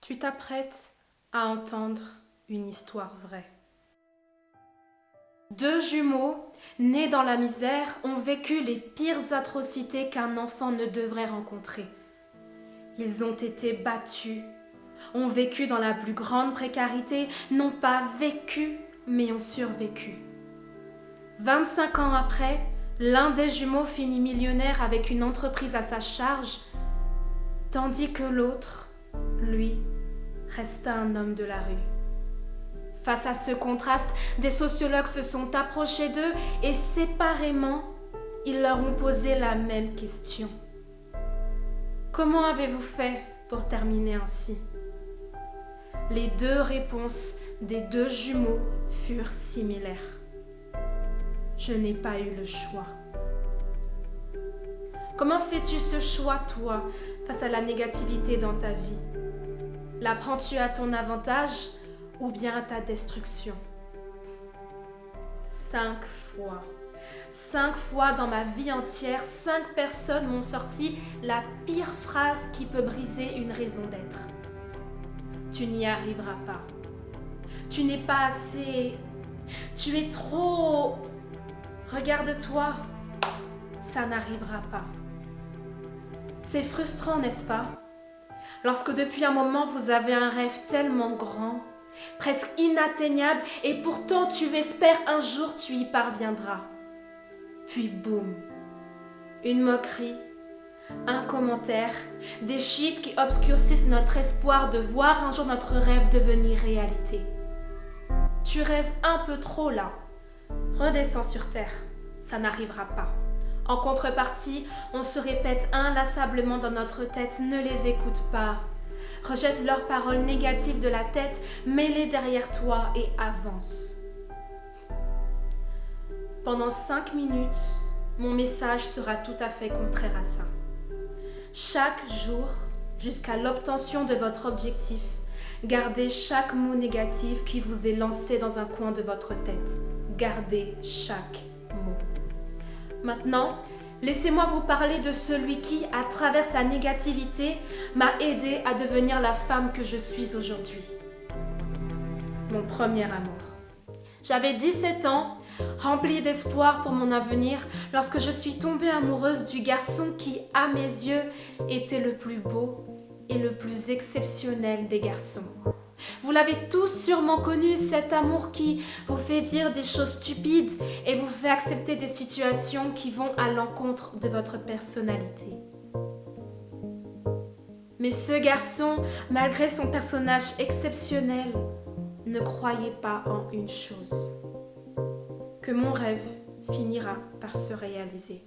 Tu t'apprêtes à entendre une histoire vraie. Deux jumeaux, nés dans la misère, ont vécu les pires atrocités qu'un enfant ne devrait rencontrer. Ils ont été battus, ont vécu dans la plus grande précarité, n'ont pas vécu, mais ont survécu. 25 ans après, l'un des jumeaux finit millionnaire avec une entreprise à sa charge, tandis que l'autre, lui, resta un homme de la rue. Face à ce contraste, des sociologues se sont approchés d'eux et séparément, ils leur ont posé la même question. Comment avez-vous fait pour terminer ainsi ? Les deux réponses des deux jumeaux furent similaires. Je n'ai pas eu le choix. Comment fais-tu ce choix, toi, face à la négativité dans ta vie ? La prends-tu à ton avantage ou bien à ta destruction ? 5 fois dans ma vie entière, 5 personnes m'ont sorti la pire phrase qui peut briser une raison d'être. Tu n'y arriveras pas. Tu n'es pas assez. Tu es trop. Regarde-toi. Ça n'arrivera pas. C'est frustrant, n'est-ce pas ? Lorsque depuis un moment vous avez un rêve tellement grand, presque inatteignable, et pourtant tu espères un jour tu y parviendras. Puis boum, une moquerie, un commentaire, des chiffres qui obscurcissent notre espoir de voir un jour notre rêve devenir réalité. Tu rêves un peu trop là. Redescends sur terre, ça n'arrivera pas. En contrepartie, on se répète inlassablement dans notre tête, ne les écoute pas. Rejette leurs paroles négatives de la tête, mets-les derrière toi et avance. Pendant 5 minutes, mon message sera tout à fait contraire à ça. Chaque jour, jusqu'à l'obtention de votre objectif, gardez chaque mot négatif qui vous est lancé dans un coin de votre tête. Gardez chaque mot. Maintenant, laissez-moi vous parler de celui qui, à travers sa négativité, m'a aidé à devenir la femme que je suis aujourd'hui. Mon premier amour. J'avais 17 ans, remplie d'espoir pour mon avenir, lorsque je suis tombée amoureuse du garçon qui, à mes yeux, était le plus beau et le plus exceptionnel des garçons. Vous l'avez tous sûrement connu, cet amour qui vous fait dire des choses stupides et vous fait accepter des situations qui vont à l'encontre de votre personnalité. Mais ce garçon, malgré son personnage exceptionnel, ne croyait pas en une chose, que mon rêve finira par se réaliser.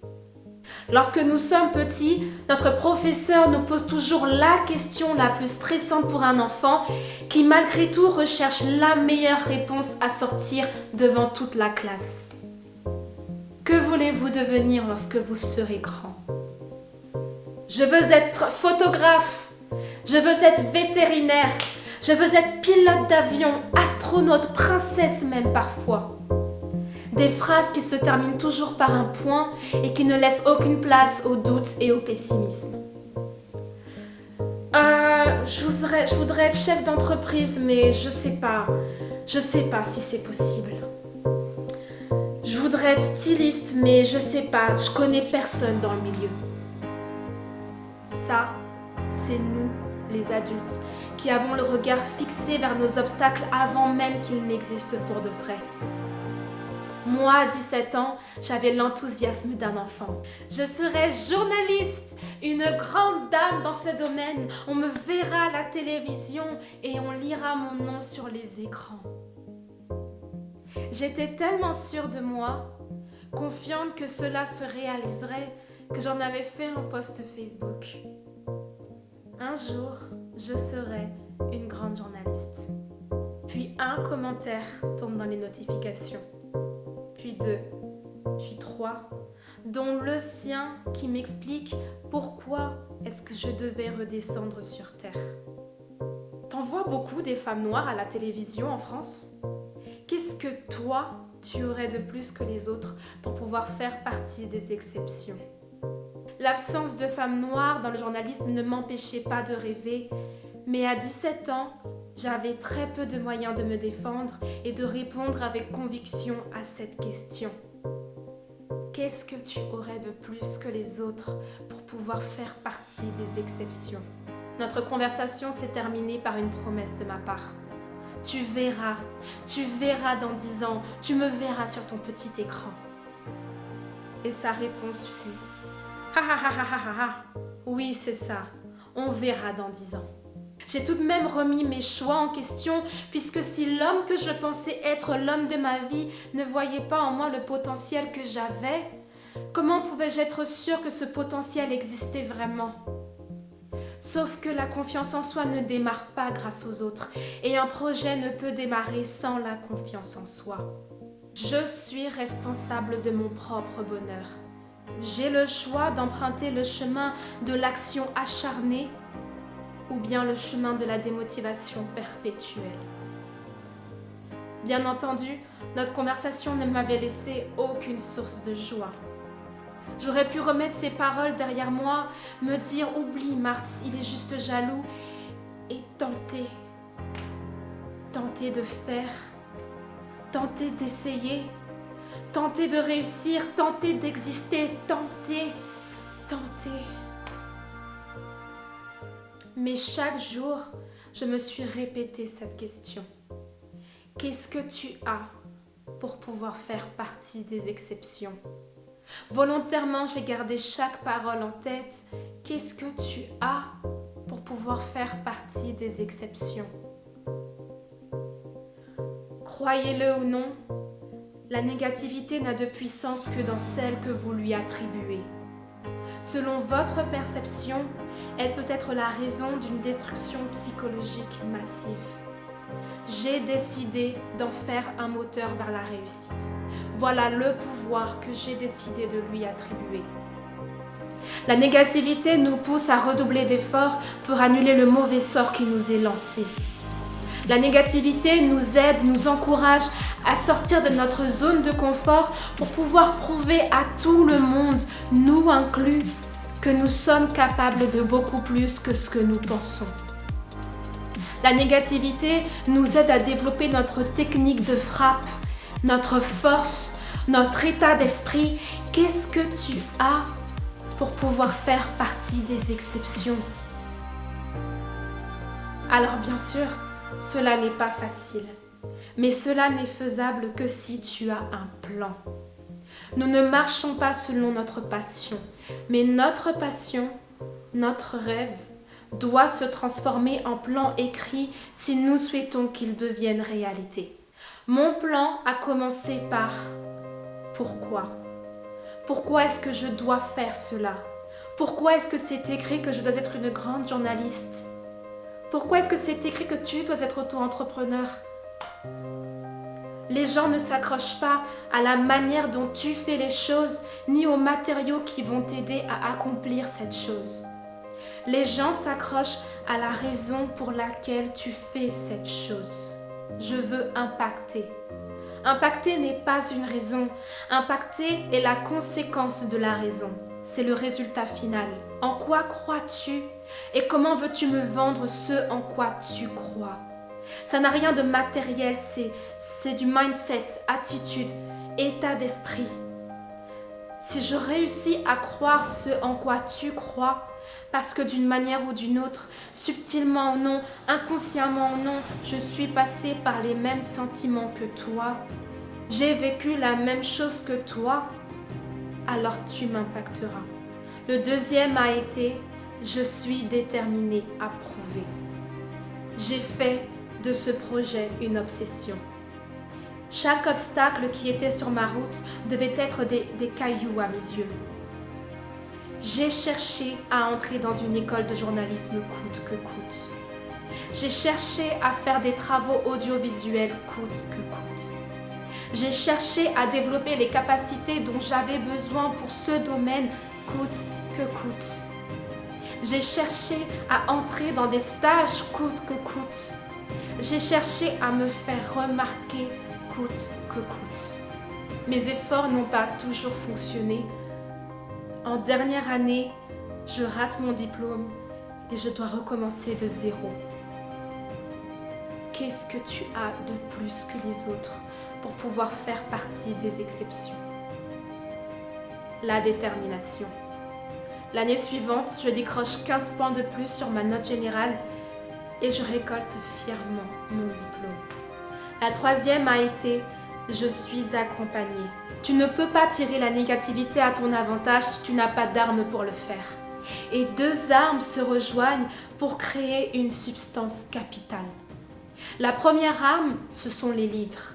Lorsque nous sommes petits, notre professeur nous pose toujours la question la plus stressante pour un enfant qui malgré tout recherche la meilleure réponse à sortir devant toute la classe. Que voulez-vous devenir lorsque vous serez grand ? Je veux être photographe, je veux être vétérinaire, je veux être pilote d'avion, astronaute, princesse même parfois. Des phrases qui se terminent toujours par un point et qui ne laissent aucune place au doute et au pessimisme. Je voudrais être chef d'entreprise, mais je sais pas si c'est possible. Je voudrais être styliste, mais je sais pas, je connais personne dans le milieu. Ça, c'est nous, les adultes, qui avons le regard fixé vers nos obstacles avant même qu'ils n'existent pour de vrai. Moi, à 17 ans, j'avais l'enthousiasme d'un enfant. Je serai journaliste, une grande dame dans ce domaine. On me verra à la télévision et on lira mon nom sur les écrans. J'étais tellement sûre de moi, confiante que cela se réaliserait, que j'en avais fait un post Facebook. Un jour, je serai une grande journaliste. Puis un commentaire tombe dans les notifications. Puis 2, puis 3, dont le sien qui m'explique pourquoi est-ce que je devais redescendre sur Terre. T'en vois beaucoup des femmes noires à la télévision en France ? Qu'est-ce que toi, tu aurais de plus que les autres pour pouvoir faire partie des L'absence de femmes noires dans le journalisme ne m'empêchait pas de rêver, Mais à 17 ans, j'avais très peu de moyens de me défendre et de répondre avec conviction à cette question. Qu'est-ce que tu aurais de plus que les autres pour pouvoir faire partie des exceptions? Notre conversation s'est terminée par une promesse de ma part. Tu verras dans 10 ans, tu me verras sur ton petit écran. Et sa réponse fut « Ha ha ha ha ha ha, oui c'est ça, on verra dans 10 ans. » J'ai tout de même remis mes choix en question, puisque si l'homme que je pensais être l'homme de ma vie ne voyait pas en moi le potentiel que j'avais, comment pouvais-je être sûre que ce potentiel existait vraiment? Sauf que la confiance en soi ne démarre pas grâce aux autres, et un projet ne peut démarrer sans la confiance en soi. Je suis responsable de mon propre bonheur. J'ai le choix d'emprunter le chemin de l'action acharnée ou bien le chemin de la démotivation perpétuelle. Bien entendu, notre conversation ne m'avait laissé aucune source de joie. J'aurais pu remettre ces paroles derrière moi, me dire « Oublie Marthe, il est juste jaloux » et tenter de faire, tenter d'essayer, tenter de réussir, tenter d'exister, tenter. Mais chaque jour, je me suis répété cette question. Qu'est-ce que tu as pour pouvoir faire partie des exceptions? Volontairement, j'ai gardé chaque parole en tête. Qu'est-ce que tu as pour pouvoir faire partie des exceptions? Croyez-le ou non, la négativité n'a de puissance que dans celle que vous lui attribuez. Selon votre perception, elle peut être la raison d'une destruction psychologique massive. J'ai décidé d'en faire un moteur vers la réussite. Voilà le pouvoir que j'ai décidé de lui attribuer. La négativité nous pousse à redoubler d'efforts pour annuler le mauvais sort qui nous est lancé. La négativité nous aide, nous encourage à sortir de notre zone de confort pour pouvoir prouver à tout le monde, nous inclus, que nous sommes capables de beaucoup plus que ce que nous pensons. La négativité nous aide à développer notre technique de frappe, notre force, notre état d'esprit. Qu'est-ce que tu as pour pouvoir faire partie des exceptions? Alors bien sûr, cela n'est pas facile, mais cela n'est faisable que si tu as un plan. Nous ne marchons pas selon notre passion, mais notre passion, notre rêve, doit se transformer en plan écrit si nous souhaitons qu'il devienne réalité. Mon plan a commencé par pourquoi? Pourquoi est-ce que je dois faire cela? Pourquoi est-ce que c'est écrit que je dois être une grande journaliste? Pourquoi est-ce que c'est écrit que tu dois être auto-entrepreneur? Les gens ne s'accrochent pas à la manière dont tu fais les choses, ni aux matériaux qui vont t'aider à accomplir cette chose. Les gens s'accrochent à la raison pour laquelle tu fais cette chose. Je veux impacter. Impacter n'est pas une raison. Impacter est la conséquence de la raison. C'est le résultat final. En quoi crois-tu et comment veux-tu me vendre ce en quoi tu crois? Ça n'a rien de matériel, c'est du mindset, attitude, état d'esprit. Si je réussis à croire ce en quoi tu crois, parce que d'une manière ou d'une autre, subtilement ou non, inconsciemment ou non, je suis passée par les mêmes sentiments que toi, j'ai vécu la même chose que toi, alors tu m'impacteras. Le deuxième a été, je suis déterminée à prouver. J'ai fait de ce projet une obsession. Chaque obstacle qui était sur ma route devait être des cailloux à mes yeux. J'ai cherché à entrer dans une école de journalisme coûte que coûte. J'ai cherché à faire des travaux audiovisuels coûte que coûte. J'ai cherché à développer les capacités dont j'avais besoin pour ce domaine coûte que coûte. J'ai cherché à entrer dans des stages coûte que coûte. J'ai cherché à me faire remarquer coûte que coûte. Mes efforts n'ont pas toujours fonctionné. En dernière année, je rate mon diplôme et je dois recommencer de zéro. qu'est-ce que tu as de plus que les autres pour pouvoir faire partie des exceptions? La détermination. L'année suivante, je décroche 15 points de plus sur ma note générale et je récolte fièrement mon diplôme. La troisième a été « Je suis accompagnée ». Tu ne peux pas tirer la négativité à ton avantage si tu n'as pas d'armes pour le faire. Et deux armes se rejoignent pour créer une substance capitale. La première arme, ce sont les livres.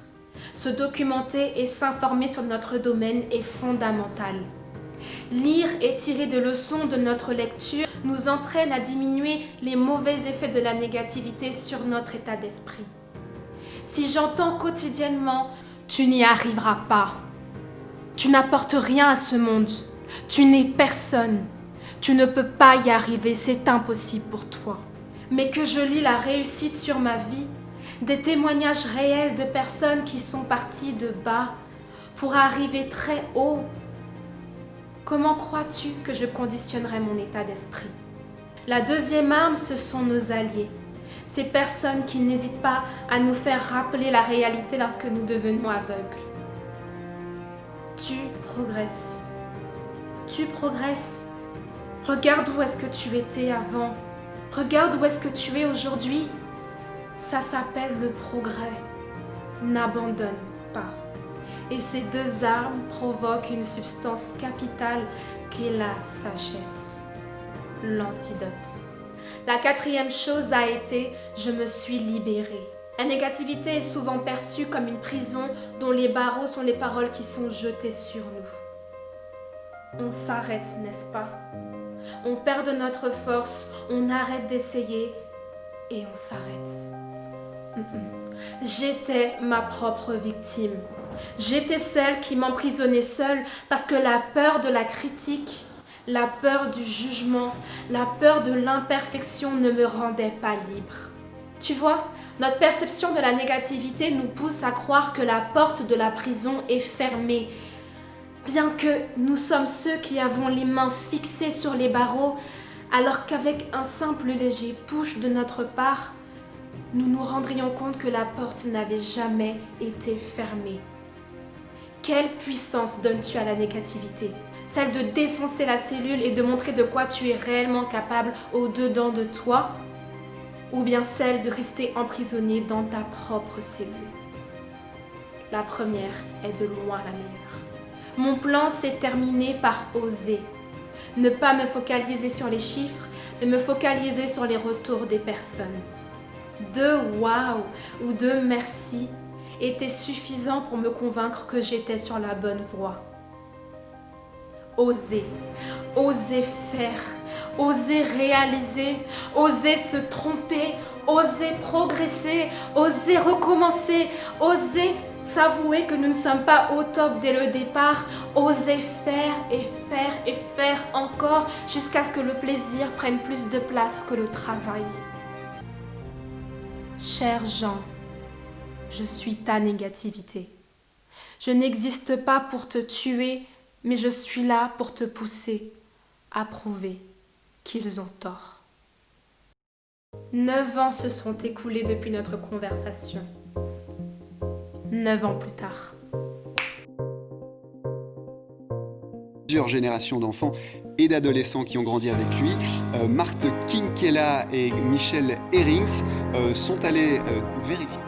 Se documenter et s'informer sur notre domaine est fondamental. Lire et tirer des leçons de notre lecture nous entraîne à diminuer les mauvais effets de la négativité sur notre état d'esprit. Si j'entends quotidiennement « tu n'y arriveras pas »,« tu n'apportes rien à ce monde »,« tu n'es personne »,« tu ne peux pas y arriver, c'est impossible pour toi », mais que je lis la réussite sur ma vie, des témoignages réels de personnes qui sont parties de bas pour arriver très haut, comment crois-tu que je conditionnerai mon état d'esprit? La deuxième arme, ce sont nos alliés. Ces personnes qui n'hésitent pas à nous faire rappeler la réalité lorsque nous devenons aveugles. Tu progresses. Tu progresses. Regarde où est-ce que tu étais avant. Regarde où est-ce que tu es aujourd'hui. Ça s'appelle le progrès. N'abandonne pas. Et ces deux armes provoquent une substance capitale qu'est la sagesse, l'antidote. La quatrième chose a été « je me suis libérée ». La négativité est souvent perçue comme une prison dont les barreaux sont les paroles qui sont jetées sur nous. On s'arrête, n'est-ce pas? On perd de notre force, on arrête d'essayer et on s'arrête. J'étais ma propre victime. J'étais celle qui m'emprisonnait seule parce que la peur de la critique, la peur du jugement, la peur de l'imperfection ne me rendait pas libre. Tu vois, notre perception de la négativité nous pousse à croire que la porte de la prison est fermée, bien que nous sommes ceux qui avons les mains fixées sur les barreaux, alors qu'avec un simple léger push de notre part, nous nous rendrions compte que la porte n'avait jamais été fermée. Quelle puissance donnes-tu à la négativité? Celle de défoncer la cellule et de montrer de quoi tu es réellement capable au-dedans de toi? Ou bien celle de rester emprisonné dans ta propre cellule? La première est de loin la meilleure. Mon plan s'est terminé par oser. Ne pas me focaliser sur les chiffres, mais me focaliser sur les retours des personnes. 2 waouh ou 2 merci était suffisant pour me convaincre que j'étais sur la bonne voie. Oser, oser faire, oser réaliser, oser se tromper, oser progresser, oser recommencer, oser s'avouer que nous ne sommes pas au top dès le départ, oser faire et faire et faire encore jusqu'à ce que le plaisir prenne plus de place que le travail. Cher Jean, je suis ta négativité. Je n'existe pas pour te tuer, mais je suis là pour te pousser à prouver qu'ils ont tort. 9 ans se sont écoulés depuis notre conversation. 9 ans plus tard. Plusieurs générations d'enfants et d'adolescents qui ont grandi avec lui. Marthe Kinkela et Michel Herrings sont allés vérifier.